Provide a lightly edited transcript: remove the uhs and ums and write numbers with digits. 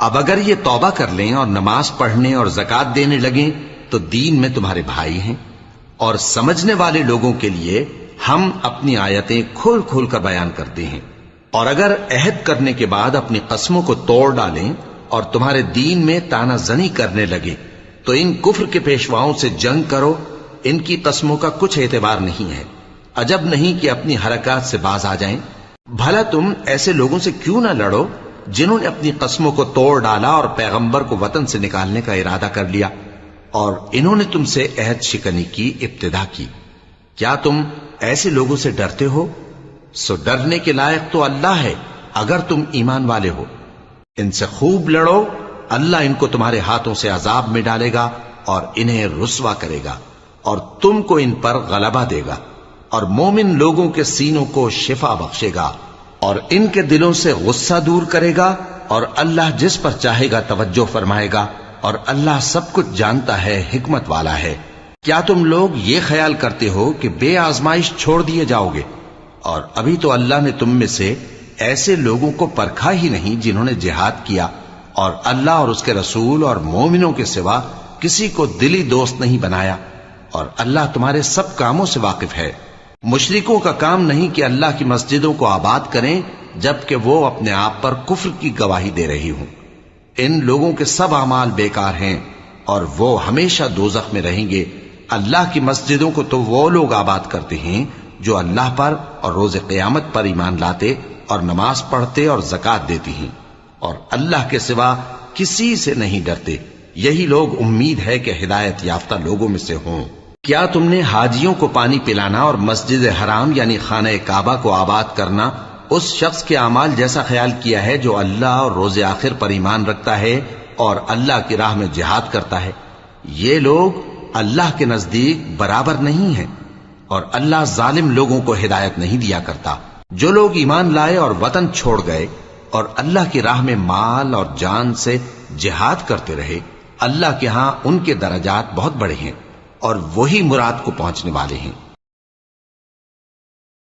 اب اگر یہ توبہ کر لیں اور نماز پڑھنے اور زکات دینے لگیں تو دین میں تمہارے بھائی ہیں، اور سمجھنے والے لوگوں کے لیے ہم اپنی آیتیں کھول کھول کر بیان کرتے ہیں۔ اور اگر عہد کرنے کے بعد اپنی قسموں کو توڑ ڈالیں اور تمہارے دین میں تانا زنی کرنے لگے تو ان کفر کے پیشواؤں سے جنگ کرو، ان کی قسموں کا کچھ اعتبار نہیں ہے، عجب نہیں کہ اپنی حرکات سے باز آ جائیں۔ بھلا تم ایسے لوگوں سے کیوں نہ لڑو جنہوں نے اپنی قسموں کو توڑ ڈالا اور پیغمبر کو وطن سے نکالنے کا ارادہ کر لیا، اور انہوں نے تم سے عہد شکنی کی ابتدا کی۔ کیا تم ایسے لوگوں سے ڈرتے ہو؟ سو ڈرنے کے لائق تو اللہ ہے اگر تم ایمان والے ہو۔ ان سے خوب لڑو، اللہ ان کو تمہارے ہاتھوں سے عذاب میں ڈالے گا اور انہیں رسوا کرے گا، اور تم کو ان پر غلبہ دے گا، اور مومن لوگوں کے سینوں کو شفا بخشے گا، اور ان کے دلوں سے غصہ دور کرے گا، اور اللہ جس پر چاہے گا توجہ فرمائے گا، اور اللہ سب کچھ جانتا ہے، حکمت والا ہے۔ کیا تم لوگ یہ خیال کرتے ہو کہ بے آزمائش چھوڑ دیے جاؤ گے؟ اور ابھی تو اللہ نے تم میں سے ایسے لوگوں کو پرکھا ہی نہیں جنہوں نے جہاد کیا، اور اللہ اور اس کے رسول اور مومنوں کے سوا کسی کو دلی دوست نہیں بنایا، اور اللہ تمہارے سب کاموں سے واقف ہے۔ مشرکوں کا کام نہیں کہ اللہ کی مسجدوں کو آباد کریں جبکہ وہ اپنے آپ پر کفر کی گواہی دے رہی ہوں۔ ان لوگوں کے سب اعمال بیکار ہیں اور وہ ہمیشہ دوزخ میں رہیں گے۔ اللہ کی مسجدوں کو تو وہ لوگ آباد کرتے ہیں جو اللہ پر اور روز قیامت پر ایمان لاتے اور نماز پڑھتے اور زکات دیتی ہیں، اور اللہ کے سوا کسی سے نہیں ڈرتے۔ یہی لوگ امید ہے کہ ہدایت یافتہ لوگوں میں سے ہوں۔ کیا تم نے حاجیوں کو پانی پلانا اور مسجد حرام یعنی خانہ کعبہ کو آباد کرنا اس شخص کے اعمال جیسا خیال کیا ہے جو اللہ اور روز آخر پر ایمان رکھتا ہے اور اللہ کی راہ میں جہاد کرتا ہے؟ یہ لوگ اللہ کے نزدیک برابر نہیں ہیں، اور اللہ ظالم لوگوں کو ہدایت نہیں دیا کرتا۔ جو لوگ ایمان لائے اور وطن چھوڑ گئے اور اللہ کی راہ میں مال اور جان سے جہاد کرتے رہے، اللہ کے ہاں ان کے درجات بہت بڑے ہیں، اور وہی مراد کو پہنچنے والے ہیں۔